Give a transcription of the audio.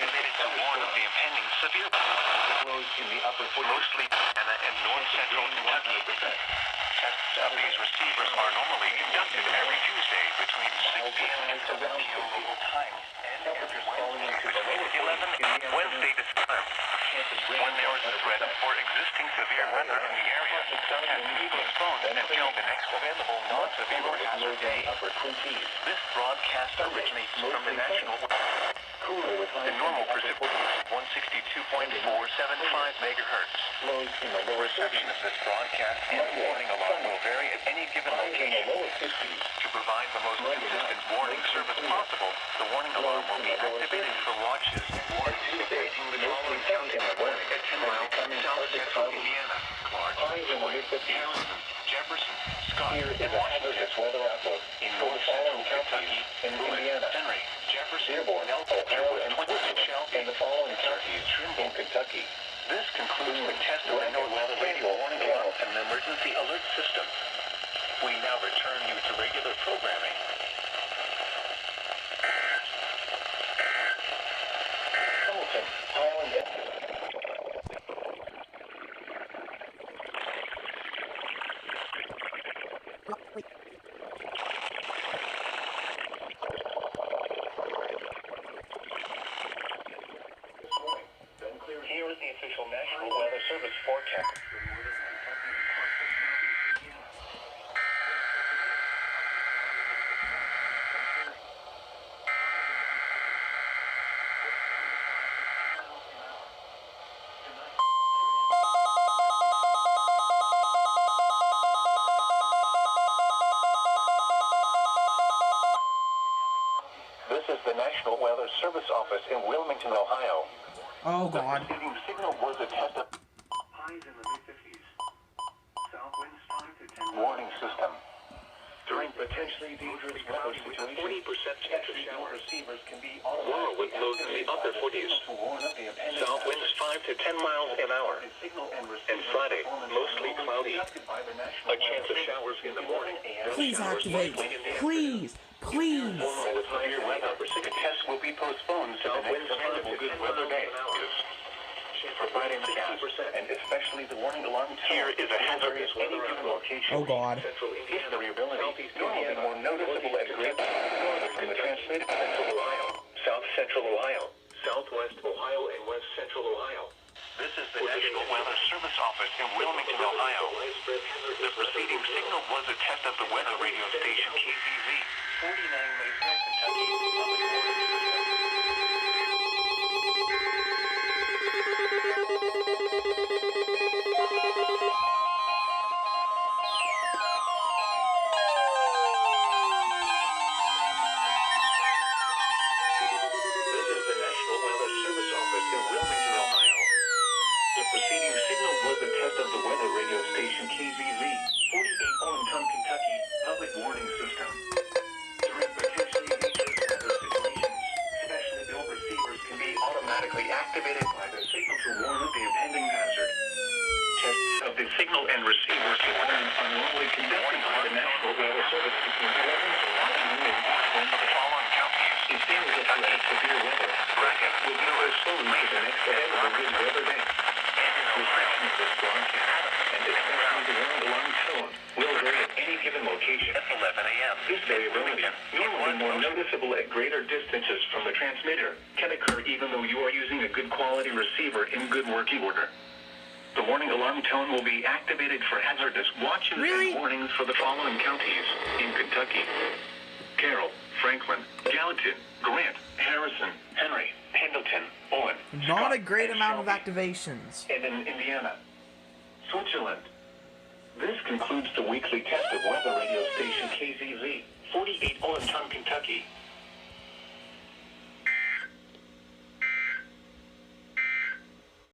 activated to warn of the impending severe flows in the upper mostly Indiana and north central Kentucky. Tests of these receivers are normally conducted every Tuesday between 6 p.m. and 7 p.m. local time and after Wednesday between 11 Wednesday this time. When there is a threat for existing severe weather in the area, some have to be postponed until the next available non-severe or hazard day. This broadcast originates from the National The normal precipitation is 162.475 megahertz. The reception of this broadcast and warning alarm will vary at any given location. To provide the most consistent warning service possible, the warning alarm will be activated for watches and warnings affecting the following counties at 10 miles south central Indiana, Clark, Harrison, Jefferson, Scott, and Washington. In north central Kentucky, Indiana, Henry, Jefferson, Nelson, and the following counties in Kentucky. This concludes the test of the weather radio warning alarm and emergency alert system. We now return you to regular programming. Hamilton, Highland. Here is the official National Weather Service forecast. This is the National Weather Service office in Wilmington, Ohio. Oh, God. The preceding signal was a test of highs in the mid-50s. South winds 5 to 10. Warning system. During potentially dangerous weather situations, 40% chance of shower receivers can be low with lows in the upper 40s. South winds 5 to 10 miles an hour. And Friday, mostly cloudy. A chance of showers in the morning. Please activate. Please. Please. The test will be postponed to the next available good weather day. Providing the gas, and especially the warning alarm. Here is a hazardous weather location. Oh, God. This variability is normally more noticeable at great from the transmitted Central Ohio, South Central Ohio, Southwest Ohio, and West Central Ohio. This is the National Weather Service office in Wilmington, Ohio. The preceding signal was a test of the weather radio station KZZ, 49 Maysville, Kentucky, public warning system. Activated by the signal to warn of the impending hazard. Tests of the signal and receiver sequence are normally conducted by the National Weather Service between 11 and 1 the following counties. If there is a threat of severe weather, bracket will be postponed to the next available good weather day. Reception of this broadcast, and especially the warning alarm tone, will vary at any given location. At 11 a.m. This variability, normally more noticeable at greater distances from the transmitter, can occur even though you are using a good quality receiver in good working order. The warning alarm tone will be activated for hazardous watches and warnings for the following counties in Kentucky: Carroll, Franklin, Gallatin, Grant, Harrison, Henry, Pendleton, Owen. Not a great amount of activations. And in Indiana, Switzerland. This concludes the weekly test of weather radio station KZZ, 48 Olenton, Kentucky.